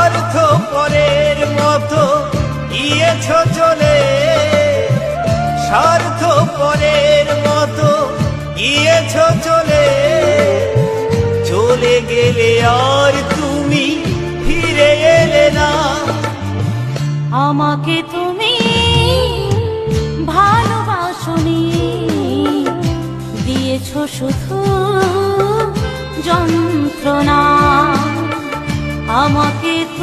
স্বার্থপরের মতো গিয়েছ চলে, স্বার্থপরের মতো গিয়েছ চলে, চলে গেলে আর তুমি ফিরে এলে না। আমাকে তুমি ভালোবাসনি, দিয়েছ শুধু যন্ত্রণা। আমাকে